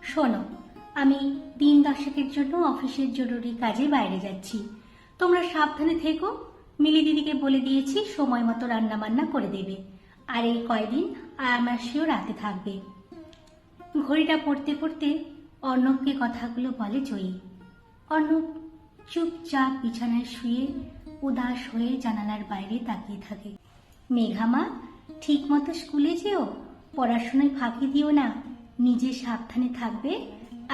শোনো, আমি দিন 10 জন্য অফিসের জরুরি কাজে বাইরে যাচ্ছি। তোমরা সাবধানে থেকো। মিলি দিদিকে বলে দিয়েছি সময় মতো রান্না বান্না করে দেবে। আর এই কয়দিন আয়ামাসিও রাতে থাকবে। ঘড়িটা পড়তে পড়তে অর্ণবকে কথাগুলো বলে জয়ী। অর্ণব চুপচাপ বিছানায় শুয়ে উদাস হয়ে জানালার বাইরে তাকিয়ে থাকে। মেঘামা, ঠিক মতো স্কুলে যেও, পড়াশোনায় ফাঁকি দিও না, নিজে সাবধানে থাকবে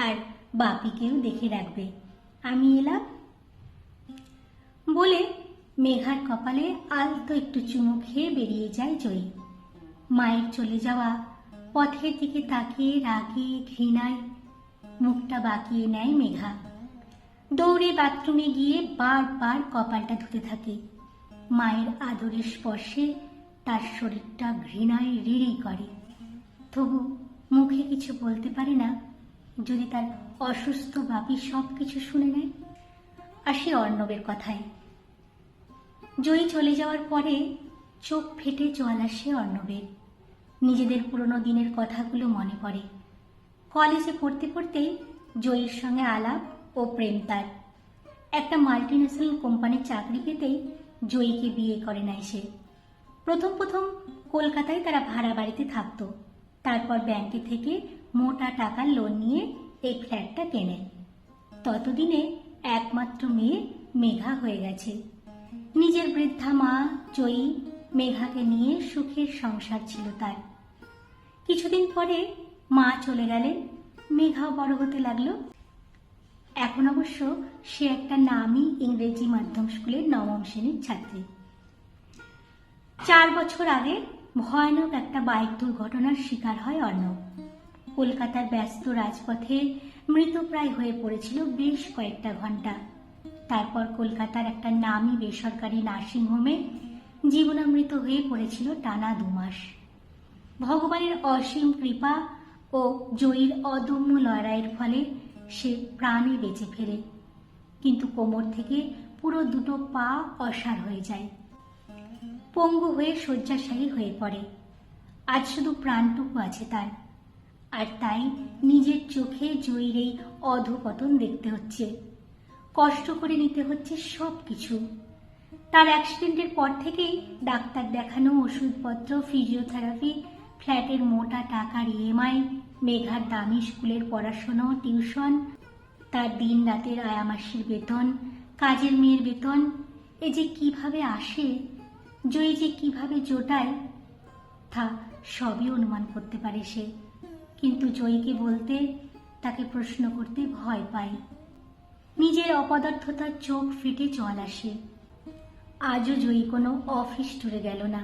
আর বাপিকেও দেখে রাখবে। আমি এলাম বলে মেঘার কপালে আলতো একটু চুমু খেয়ে বেরিয়ে যায় জয়ী। মায়ের চলে যাওয়া পথের দিকে তাকিয়ে রাগে ঘৃণায় মুখটা বাঁকিয়ে নেয় মেঘা। দৌড়ে বাথরুমে গিয়ে বারবার কপালটা ধুতে থাকে। মায়ের আদরের স্পর্শে তার শরীরটা ঘৃণায় রিরি করে, তবু মুখে কিছু বলতে পারে না। যদি তার অসুস্থ বাপি সব কিছু শুনে নেয়। আসি অর্ণবের কথায়। জয়ী চলে যাওয়ার পরে চোখ ফেটে জল আসে অর্ণবের। নিজেদের পুরনো দিনের কথাগুলো মনে পড়ে। কলেজে পড়তে পড়তে জয়ীর সঙ্গে আলাপ ও প্রেম তার। একটা মাল্টিন্যাশনাল কোম্পানির চাকরি পেতেই জয়ীকে বিয়ে করে নেয় সে। প্রথম প্রথম কলকাতায় তারা ভাড়া বাড়িতে থাকতো। তারপর ব্যাংকে থেকে মোটা টাকার লোন নিয়ে এই ফ্ল্যাটটা কেনে। ততদিনে একমাত্র মেয়ে মেঘা হয়ে গেছে। নিজের বৃদ্ধা মা জয়ী মেঘাকে নিয়ে সুখের সংসার ছিল তার। কিছুদিন পরে মা চলে গেলেন, মেঘাও বড় হতে লাগলো। এখন অবশ্য সে একটা নামী ইংরেজি মাধ্যম স্কুলের 9ম শ্রেণীর ছাত্রী। 4 বছর আগে ভয়ানক একটা বাইক দুর্ঘটনার শিকার হয় অর্ণব। কলকাতার ব্যস্ত রাজপথে মৃতপ্রায় হয়ে পড়েছিল বেশ কয়েকটা ঘন্টা। তারপর কলকাতার একটা নামী বেসরকারি নার্সিংহোমে জীবনামৃত হয়ে পড়েছিল টানা 2 মাস। ভগবানের অসীম কৃপা ও জয়ীর অদম্য লড়াইয়ের ফলে সে প্রাণে বেঁচে ফেরে, কিন্তু কোমর থেকে পুরো 2 পা অসাড় হয়ে যায়। পঙ্গু হয়ে শয্যাশায়ী হয়ে পড়ে। আজ শুধু প্রাণটুকু আছে তার, আর তাই নিজের চোখে জয়ীর এই অধঃপতন দেখতে হচ্ছে। কষ্ট করে নিতে হচ্ছে সব কিছু। তার অ্যাক্সিডেন্টের পর থেকেই ডাক্তার দেখানো, ওষুধপত্র, ফিজিওথেরাপি, ফ্ল্যাটের মোটা টাকার ইএমআই, মেঘার দামি স্কুলের পড়াশোনা, টিউশন, তার দিন রাতের আয়ামাসির বেতন, কাজের মেয়ের বেতন, এ যে কিভাবে আসে, জয়ী যে কিভাবে জোটায়, তা সবই অনুমান করতে পারে সে। কিন্তু জয়ীকে বলতে, তাকে প্রশ্ন করতে ভয় পায়। নিজের অপদার্থতার চোখ ফেটে জল আসে। আজও জয়ী কোনো অফিস টুরে গেল না।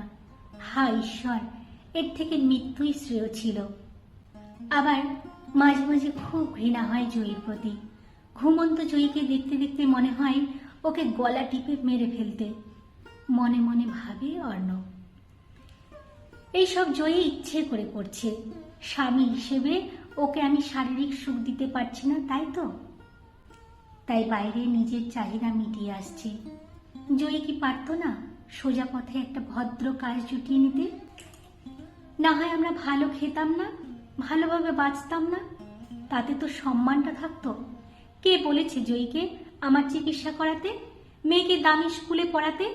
হায় ঈশ্বর, এর থেকে মৃত্যুই শ্রেয় ছিল। আবার মাঝে মাঝে খুব ঘৃণা হয় জয়ীর প্রতি। ঘুমন্ত জয়ীকে দেখতে দেখতে মনে হয় ওকে গলা টিপে মেরে ফেলতে। মনে মনে ভাবে অর্ণব। এইসব জয়ী ইচ্ছে করে করছে। স্বামী হিসেবে ওকে আমি শারীরিক সুখ দিতে পারছি না, তাই তো? তাই বাইরে নিজের চাহিদা মিটিয়ে আসছে। জয়ী কি পারত না সোজা পথে একটা ভদ্র কাজ জুটিয়ে নিতে? না হয় আমরা ভালো খেতাম না, ভালোভাবে বাঁচতাম না, তাতে তো সম্মানটা থাকতো। কে বলেছে জয়ীকে আমার চিকিৎসা করাতে, মেয়েকে দামি স্কুলে পড়াতে?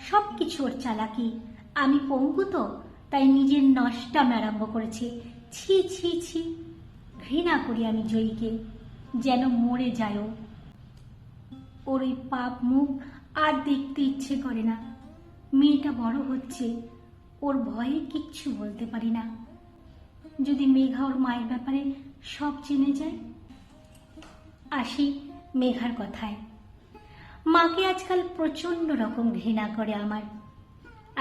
সব কিছু ওর চালাকি। আমি পঙ্গু তো, তাই নিজের নষ্টাম আরম্ভ করেছে। ছি ছি ছি, ঘৃণা করি আমি জয়ীকে, যেন মরে যায়। ওর ওই পাপ মুখ আর দেখতে ইচ্ছে করে না। মেয়েটা বড় হচ্ছে, ওর ভয়ে কিচ্ছু বলতে পারি না। যদি মেঘা ওর মায়ের ব্যাপারে সব জেনে যায়। আসি মেঘার কথায়। মাকে আজকাল প্রচন্ড রকম ঘৃণা করে আমার,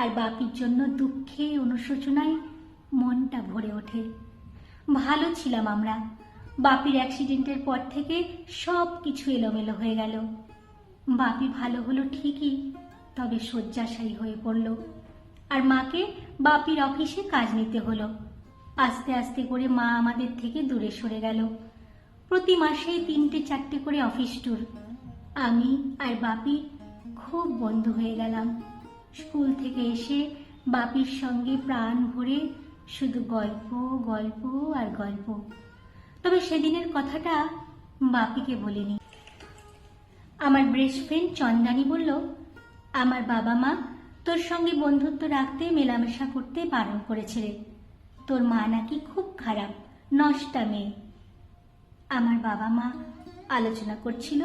আর বাপির জন্য দুঃখে অনুশোচনায় মনটা ভরে ওঠে। ভালো ছিলাম আমরা। বাপির অ্যাক্সিডেন্টের পর থেকে সব কিছু এলোমেলো হয়ে গেল। বাপি ভালো হলো ঠিকই, তবে শয্যাশায়ী হয়ে পড়ল। আর মাকে বাপির অফিসে কাজ নিতে হলো। আস্তে আস্তে করে মা আমাদের থেকে দূরে সরে গেল। প্রতি মাসেই 3-4টে করে অফিস ট্যুর। আমি আর বাপি খুব বন্ধু হয়ে গেলাম। স্কুল থেকে এসে বাপির সঙ্গে প্রাণ ভরে শুধু গল্প, গল্প আর গল্প। তবে সেদিনের কথাটা বাপিকে বলিনি। আমার বেস্ট ফ্রেন্ড চন্দানি বলল, আমার বাবা মা তোর সঙ্গে বন্ধুত্ব রাখতে, মেলামেশা করতে বারণ করেছে রে। তোর মা নাকি খুব খারাপ, নষ্টা মেয়ে। আমার বাবা মা আলোচনা করছিল,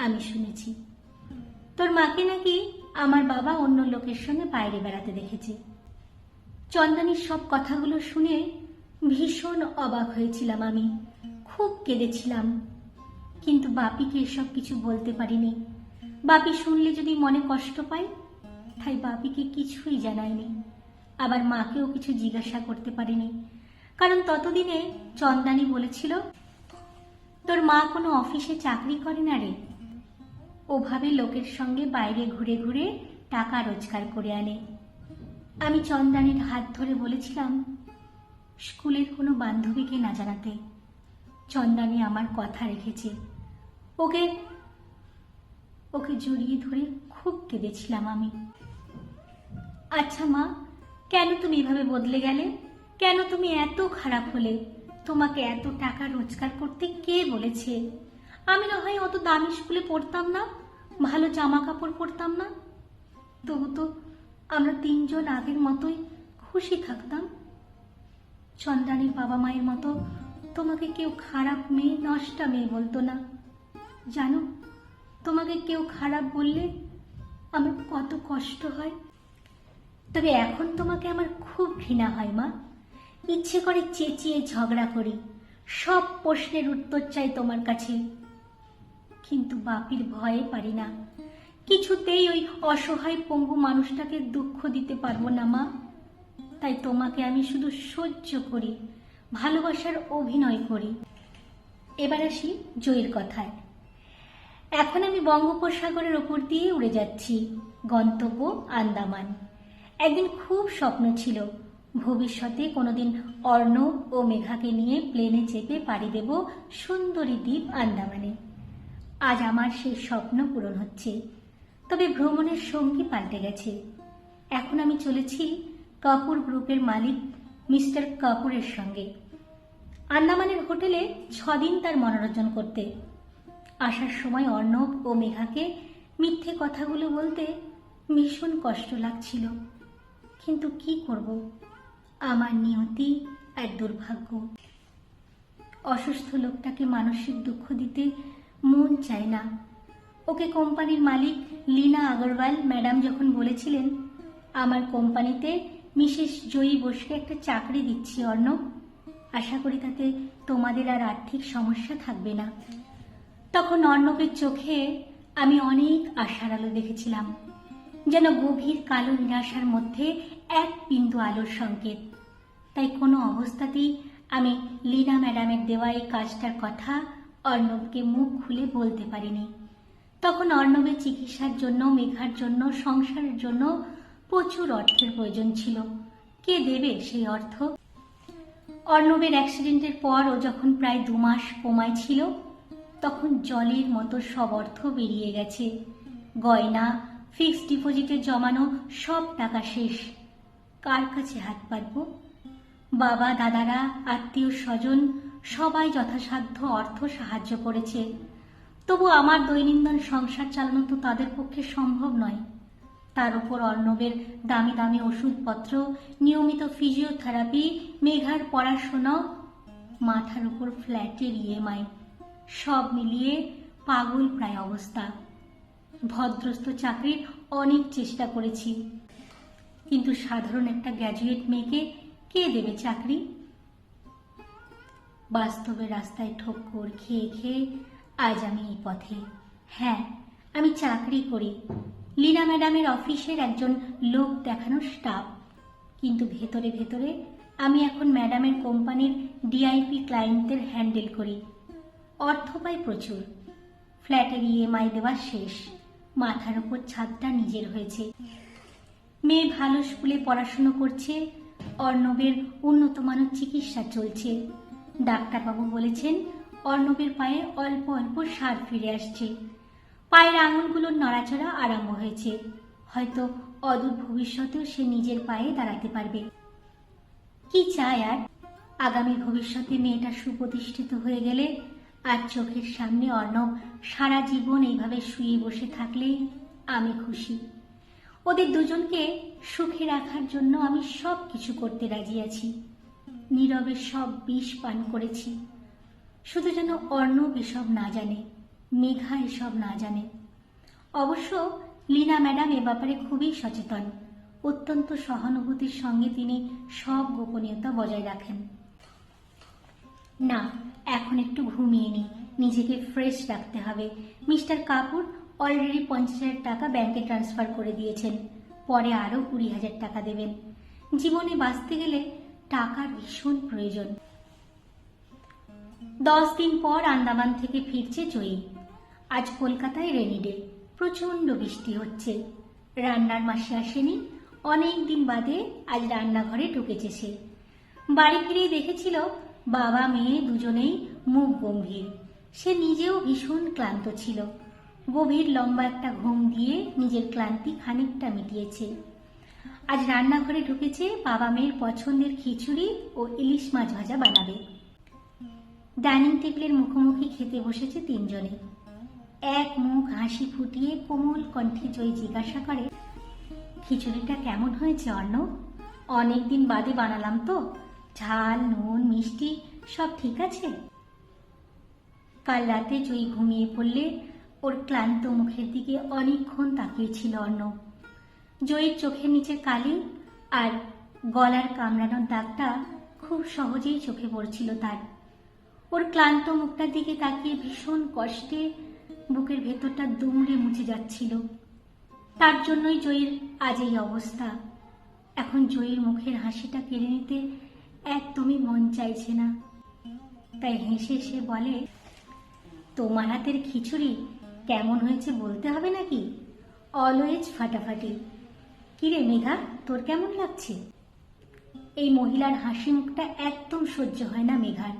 আমি শুনেছি। তোর মাকে নাকি আমার বাবা অন্য লোকের সঙ্গে বাইরে বেড়াতে দেখেছে। চন্দানির সব কথাগুলো শুনে ভীষণ অবাক হয়েছিলাম আমি, খুব কেঁদেছিলাম। কিন্তু বাপিকে এসব কিছু বলতে পারিনি। বাপি শুনলে যদি মনে কষ্ট পায়, তাই বাপিকে কিছুই জানায়নি। আবার মাকেও কিছু জিজ্ঞাসা করতে পারিনি, কারণ ততদিনে চন্দানি বলেছিল, তোর মা কোনো অফিসে চাকরি করে না রে, ওভাবে লোকের সঙ্গে বাইরে ঘুরে ঘুরে টাকা রোজগার করে আনে। আমি চন্দানির হাত ধরে বলেছিলাম স্কুলের কোনো বান্ধবীকে না জানাতে। চন্দানি আমার কথা রেখেছে। ওকে ওকে জড়িয়ে ধরে খুব কেঁদেছিলাম আমি। আচ্ছা মা, কেন তুমি এভাবে বদলে গেলে? কেন তুমি এত খারাপ হলে? তোমাকে এত টাকা রোজগার করতে কে বলেছে? আমি না হয় অত দামি স্কুলে পড়তাম না, ভালো জামা কাপড় পরতাম না, তবু তো আমরা তিনজন আগের মতোই খুশি থাকতাম। চন্দানির বাবা মায়ের মতো তোমাকে কেউ খারাপ মেয়ে, নষ্টা মেয়ে বলতো না। জানো, তোমাকে কেউ খারাপ বললে আমার কত কষ্ট হয়। তবে এখন তোমাকে আমার খুব ঘৃণা হয় মা। ইচ্ছে করে চেঁচিয়ে ঝগড়া করি, সব প্রশ্নের উত্তর চাই তোমার কাছে। কিন্তু বাপির ভয়ে পারি না। কিছুতেই ওই অসহায় পঙ্গু মানুষটাকে দুঃখ দিতে পারবো না মা। তাই তোমাকে আমি শুধু সহ্য করি, ভালোবাসার অভিনয় করি। এবার আসি জয়ের কথায়। এখন আমি বঙ্গোপসাগরের ওপর দিয়ে উড়ে যাচ্ছি, গন্তব্য আন্দামান। একদিন খুব স্বপ্ন ছিল ভবিষ্যতে কোনোদিন অর্ণব ও মেঘাকে নিয়ে প্লেনে চেপে পাড়ি দেব সুন্দরী দ্বীপ আন্দামানে। আজ আমার সেই স্বপ্ন পূরণ হচ্ছে। তবে ভ্রমণের সঙ্গী পাল্টে গেছে। এখন আমি চলেছি কাপুর গ্রুপের মালিক মিস্টার কাপুরের সঙ্গে আন্দামানের হোটেলে 6 দিন তার মনোরঞ্জন করতে। আসার সময় অর্ণব ও মেঘাকে মিথ্যে কথাগুলো বলতে ভীষণ কষ্ট লাগছিল, কিন্তু কি করব, আমার নিয়তি আর দুর্ভাগ্য। অসুস্থ লোকটাকে মানসিক দুঃখ দিতে মন চায় না। ওকে কোম্পানির মালিক লীনা আগরওয়াল ম্যাডাম যখন বলেছিলেন, আমার কোম্পানিতে মিসেস জয়ী বোসকে একটা চাকরি দিচ্ছি অর্ণব, আশা করি তাতে তোমাদের আর আর্থিক সমস্যা থাকবে না, তখন অর্ণবের চোখে আমি অনেক আশার আলো দেখেছিলাম, যেন গভীর কালো নিরাশার মধ্যে এক বিন্দু আলোর সংকেত। তাই কোনো অবস্থাতেই আমি লীনা ম্যাডামের দেওয়া এই কাজটার কথা অর্ণবকে মুখ খুলে বলতে পারিনি। তখন অর্ণবের চিকিৎসার জন্য, মেঘার জন্য, সংসারের জন্য প্রচুর অর্থের প্রয়োজন ছিল। কে দেবে সেই অর্থ? অর্ণবের অ্যাক্সিডেন্টের পর ও যখন প্রায় 2 মাস কোমায় ছিল, তখন জলের মতো সব অর্থ বেরিয়ে গেছে। গয়না, ফিক্সড ডিপোজিটে জমানো সব টাকা শেষ। কার কাছে হাত পাতব? বাবা, দাদারা, আত্মীয় স্বজন সবাই যথাসাধ্য অর্থ সাহায্য করেছে। তবু আমার দৈনন্দিন সংসার চালানো তো তাদের পক্ষে সম্ভব নয়। তার উপর অর্ণবের দামি দামি ওষুধপত্র, নিয়মিত ফিজিওথেরাপি, মেঘার পড়াশোনা, মাথার উপর ফ্ল্যাটের ইএমআই, সব মিলিয়ে পাগল প্রায় অবস্থা। ভদ্রস্থ চাকরির অনেক চেষ্টা করেছি, কিন্তু সাধারণ একটা গ্র্যাজুয়েট মেয়েকে কে দেবে চাকরি? বাস্তবে রাস্তায় ঠোক্কর খেয়ে খেয়ে আজ আমি এই পথে। হ্যাঁ, আমি চাকরি করি, লীনা ম্যাডামের অফিসের একজন লোক দেখানোর স্টাফ, কিন্তু ভেতরে ভেতরে আমি এখন ম্যাডামের কোম্পানির ডিআইপি ক্লায়েন্টদের হ্যান্ডেল করি। অর্থ পাই প্রচুর, ফ্ল্যাটের ইএমআই দেওয়া শেষ, মাথার উপর ছাদটা নিজের হয়েছে। মেয়ে ভালো স্কুলে পড়াশুনো করছে, অর্ণবের উন্নত মানের চিকিৎসা চলছে। ডাক্তারবাবু বলেছেন অর্ণবের পায়ে অল্প অল্প সার ফিরে আসছে, পায়ের আঙুলগুলোর নড়াচড়া আরম্ভ হয়েছে। হয়তো অদূর ভবিষ্যতেও সে নিজের পায়ে দাঁড়াতে পারবে। কি চায় আর? আগামী ভবিষ্যতে মেয়েটা সুপ্রতিষ্ঠিত হয়ে গেলে আর চোখের সামনে অর্ণব সারা জীবন এইভাবে শুয়ে বসে থাকলেই আমি খুশি। ওদের দুজনকে সুখে রাখার জন্য আমি সব কিছু করতে রাজি আছি। নীরবে সব বিষ পান করেছি, শুধু যেন অর্ণব এসব না জানে, মেঘা এসব না জানে। অবশ্য লীনা ম্যাডাম এ ব্যাপারে খুবই সচেতন। অত্যন্ত সহানুভূতির সঙ্গে তিনি সব গোপনীয়তা বজায় রাখেন। না, এখন একটু ঘুমিয়ে নি, নিজেকে ফ্রেশ রাখতে হবে। মিস্টার কাপুর অলরেডি 50,000 টাকা ব্যাংকে ট্রান্সফার করে দিয়েছেন, পরে আরও 20,000 টাকা দেবেন। জীবনে বাঁচতে গেলে টাকার ভীষণ প্রয়োজন। 10 দিন পর আন্দামান থেকে ফিরছে জয়ী। আজ কলকাতায় রেনি ডে, প্রচণ্ড বৃষ্টি হচ্ছে। রান্নার মাসে আসেনি, অনেক দিন বাদে আজ রান্নাঘরে ঢুকেছে সে। বাড়ি ফিরেই দেখেছিল বাবা মেয়ে দুজনেই মুখ গম্ভীর। সে নিজেও ভীষণ ক্লান্ত ছিল। গভীর লম্বা একটা ঘুম দিয়ে নিজের ক্লান্তি খানিকটা মিটিয়েছে। আজ রান্নাঘরে ঢুকেছে বাবা মেয়ের পছন্দের খিচুড়ি ও ইলিশ মাছ ভাজা বানাবে। ডাইনিং টেবিলের মুখোমুখি খেতে বসেছে তিনজনে। এক মুখ হাসি ফুটিয়ে কোমল কণ্ঠে জয়ী জিজ্ঞাসা করে, খিচুড়িটা কেমন হয়েছে অর্ণব? অনেকদিন বাদে বানালাম তো, ঝাল নুন মিষ্টি সব ঠিক আছে? কাল রাতে জয়ী ঘুমিয়ে পড়লে ওর ক্লান্ত মুখের দিকে অনেকক্ষণ তাকিয়েছিল অর্ণব। জয়ীর চোখের নিচের কালি আর গলার কামড়ানোর দাগটা খুব সহজেই চোখে পড়ছিল তার। ওর ক্লান্ত মুখটার দিকে তাকিয়ে ভীষণ কষ্টে বুকের ভেতরটা দুমড়ে মুছে যাচ্ছিল। তার জন্যই জয়ীর আজ এই অবস্থা। এখন জয়ীর মুখের হাসিটা কেড়ে নিতে একদমই মন চাইছে না। তাই হেসে সে বলে, তোমার হাতের খিচুড়ি কেমন হয়েছে বলতে হবে নাকি? অলওয়েজ ফাটাফাটি। কিরে মেঘা, তোর কেমন লাগছে? এই মহিলার হাসি মুখটা একদম সহ্য হয় না মেঘার,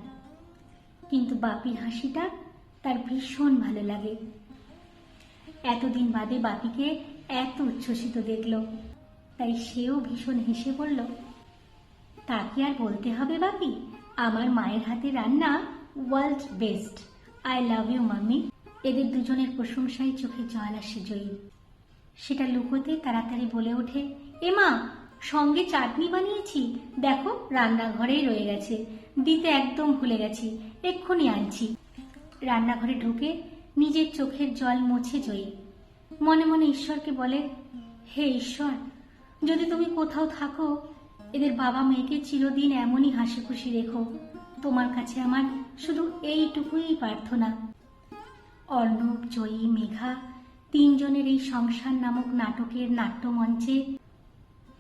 কিন্তু বাপির হাসিটা তার ভীষণ ভালো লাগে। এতদিন বাদে বাপিকে এত উচ্ছ্বসিত দেখল, তাই সেও ভীষণ হেসে বলল, তা কি আর বলতে হবে বাপি, আমার মায়ের হাতে রান্না world best. I love you mummy. এদের দুজনের প্রশংসায় চোখে জল আসে জয়ী। সেটা লুকোতে তাড়াতাড়ি বলে ওঠে, এমা, সঙ্গে চাটনি বানিয়েছি, দেখো রান্নাঘরেই রয়ে গেছে, দিতে একদম ভুলে গেছি, এক্ষুনি আনছি। রান্নাঘরে ঢুকে নিজের চোখের জল মুছে জয়ী মনে মনে ঈশ্বরকে বলে, হে ঈশ্বর, যদি তুমি কোথাও থাকো, এদের বাবা মেয়েকে চিরদিন এমনই হাসি খুশি রেখো। তোমার কাছে আমার শুধু এইটুকুই প্রার্থনা। অর্ণব, জয়ী, মেঘা তিনজনের এই সংসার নামক নাটকের নাট্যমঞ্চে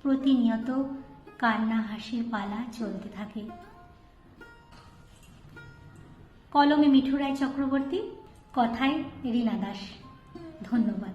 প্রতিনিয়ত কান্না হাসির পালা চলতে থাকে। কলমে মিঠু রায় চক্রবর্তী, কথায় রীনা দাস। ধন্যবাদ।